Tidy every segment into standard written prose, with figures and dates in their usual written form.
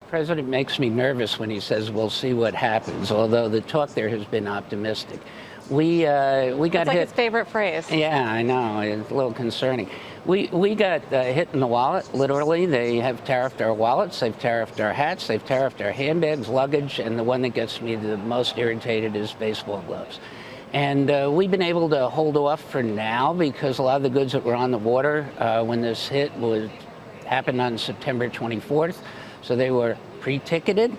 president makes me nervous when he says we'll see what happens, although the talk there has been optimistic. We got it's like hit. his favorite phrase. Yeah, I know. It's a little concerning. We got hit in the wallet, literally. They have tariffed our wallets, they've tariffed our hats, they've tariffed our handbags, luggage, and the one that gets me the most irritated is baseball gloves. And we've been able to hold off for now because a lot of the goods that were on the water when this hit happened on September 24th. So they were pre-ticketed,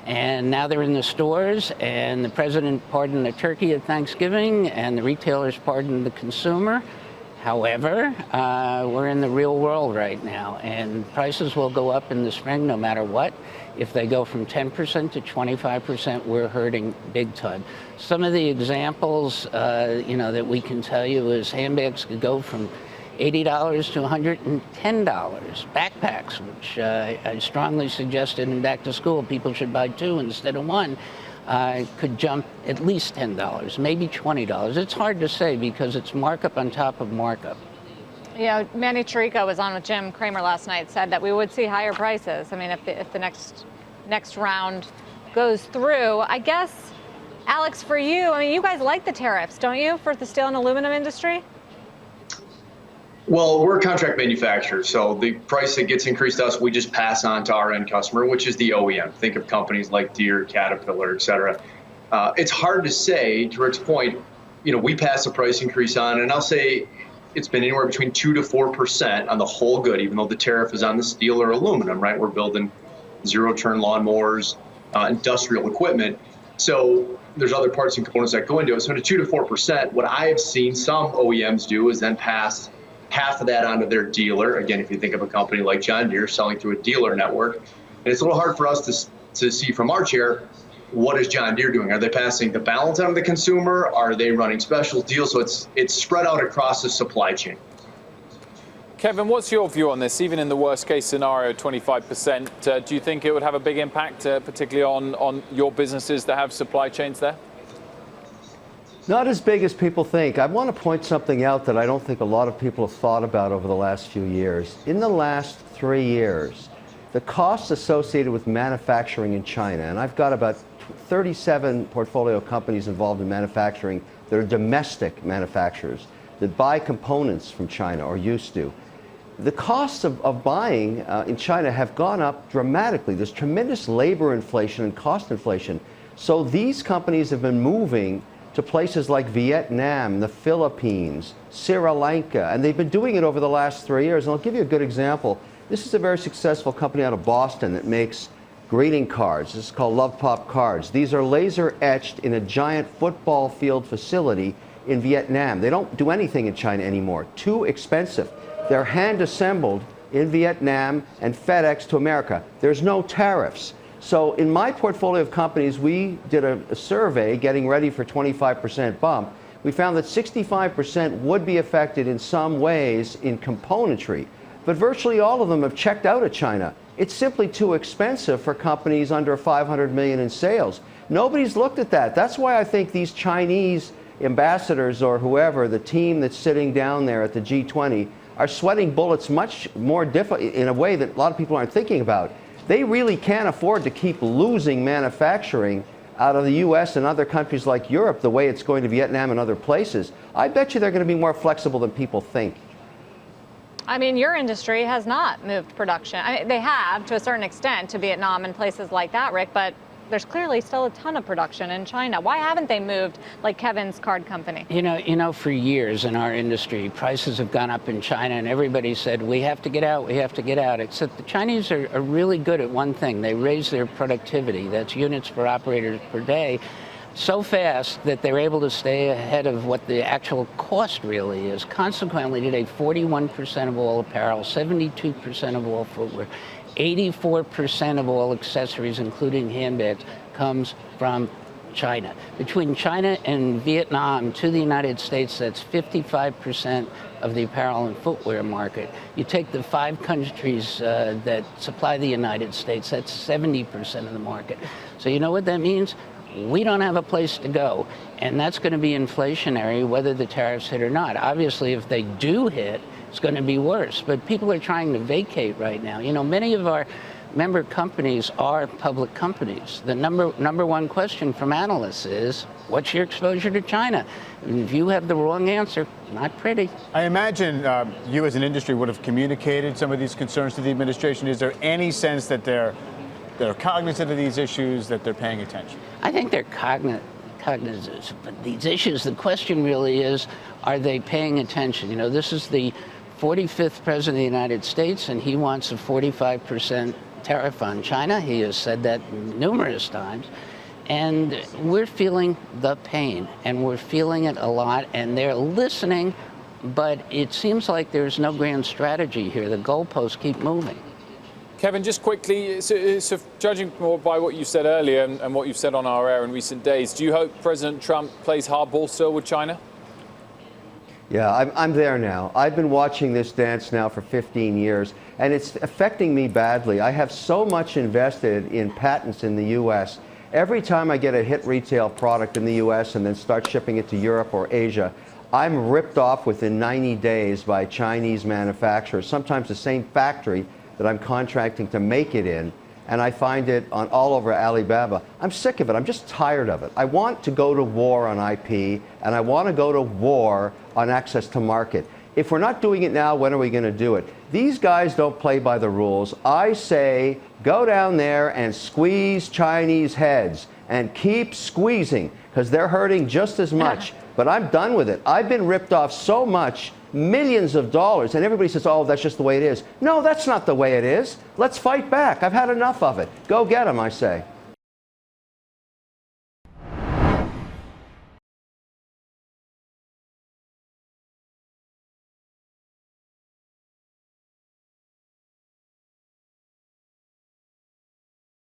and now they're in the stores, and the president pardoned the turkey at Thanksgiving, and the retailers pardoned the consumer. However, we're in the real world right now, and prices will go up in the spring no matter what. If they go from 10% to 25%, we're hurting big time. Some of the examples, that we can tell you is handbags could go from $80 to $110. Backpacks, which I strongly suggested in back to school, people should buy 2 instead of 1, could jump at least $10, maybe $20. It's hard to say because it's markup on top of markup. Manny Chirico was on with Jim Cramer last night, said that we would see higher prices. I mean, if the next round goes through, I guess, Alex, for you, I mean, you guys like the tariffs, don't you, for the steel and aluminum industry? Well, we're a contract manufacturer, so the price that gets increased to us, we just pass on to our end customer, which is the OEM. Think of companies like Deere, Caterpillar, et cetera. It's hard to say, to Rick's point, we pass a price increase on, and I'll say it's been anywhere between 2 to 4% on the whole good, even though the tariff is on the steel or aluminum, right? We're building zero-turn lawnmowers, industrial equipment. So there's other parts and components that go into it. So to 2 to 4%, what I have seen some OEMs do is then pass half of that onto their dealer. Again, if you think of a company like John Deere selling through a dealer network, and it's a little hard for us to see from our chair, what is John Deere doing? Are they passing the balance on to the consumer? Are they running special deals? So it's spread out across the supply chain. Kevin, what's your view on this? Even in the worst case scenario, 25%, do you think it would have a big impact, particularly on your businesses that have supply chains there? Not as big as people think. I want to point something out that I don't think a lot of people have thought about over the last few years. In the last 3 years, the costs associated with manufacturing in China, and I've got about 37 portfolio companies involved in manufacturing that are domestic manufacturers that buy components from China or used to. The costs of buying in China have gone up dramatically. There's tremendous labor inflation and cost inflation. So these companies have been moving to places like Vietnam, the Philippines, Sri Lanka, and they've been doing it over the last 3 years. And I'll give you a good example. This is a very successful company out of Boston that makes greeting cards. This is called Love Pop cards. These are laser etched in a giant football field facility in Vietnam. They don't do anything in China anymore. Too expensive. They're hand assembled in Vietnam and FedEx to America. There's no tariffs. So in my portfolio of companies, we did a survey getting ready for 25% bump. We found that 65% would be affected in some ways in componentry, but virtually all of them have checked out of China. It's simply too expensive for companies under 500 million in sales. Nobody's looked at that. That's why I think these Chinese ambassadors or whoever, the team that's sitting down there at the G20, are sweating bullets much more in a way that a lot of people aren't thinking about. They really can't afford to keep losing manufacturing out of the U.S. and other countries like Europe the way it's going to Vietnam and other places. I bet you they're going to be more flexible than people think. I mean, your industry has not moved production. I mean, they have to a certain extent to Vietnam and places like that, Rick, but there's clearly still a ton of production in China. Why haven't they moved like Kevin's card company? You know, for years in our industry, prices have gone up in China, and everybody said, we have to get out, we have to get out. Except the Chinese are really good at one thing. They raise their productivity. That's units per operators per day so fast that they're able to stay ahead of what the actual cost really is. Consequently, today, 41% of all apparel, 72% of all footwear, 84% of all accessories, including handbags, comes from China. Between China and Vietnam to the United States, that's 55% of the apparel and footwear market. You take the 5 countries that supply the United States, that's 70% of the market. So you know what that means? We don't have a place to go, and that's going to be inflationary whether the tariffs hit or not. Obviously, if they do hit, it's going to be worse, but people are trying to vacate right now. You know, many of our member companies are public companies. The number one question from analysts is, what's your exposure to China? And if you have the wrong answer, not pretty. I imagine you as an industry would have communicated some of these concerns to the administration. Is there any sense that they're cognizant of these issues, that they're paying attention? I think they're cognizant of these issues. The question really is, are they paying attention? You know, this is the 45th president of the United States, and he wants a 45% tariff on China. He has said that numerous times. And we're feeling the pain, and we're feeling it a lot, and they're listening, but it seems like there's no grand strategy here. The goalposts keep moving. Kevin, just quickly, so judging more by what you said earlier and what you've said on our air in recent days, do you hope President Trump plays hardball still with China? Yeah, I'm there now. I've been watching this dance now for 15 years, and it's affecting me badly. I have so much invested in patents in the U.S. Every time I get a hit retail product in the U.S. and then start shipping it to Europe or Asia, I'm ripped off within 90 days by Chinese manufacturers, sometimes the same factory that I'm contracting to make it in, and I find it on all over Alibaba. I'm sick of it. I'm just tired of it. I want to go to war on IP, and I want to go to war on access to market. If we're not doing it now, when are we going to do it? These guys don't play by the rules. I say go down there and squeeze Chinese heads and keep squeezing, because they're hurting just as much. But I'm done with it. I've been ripped off so much, millions of dollars, and everybody says, oh, that's just the way it is. No, that's not the way it is. Let's fight back. I've had enough of it. Go get them, I say.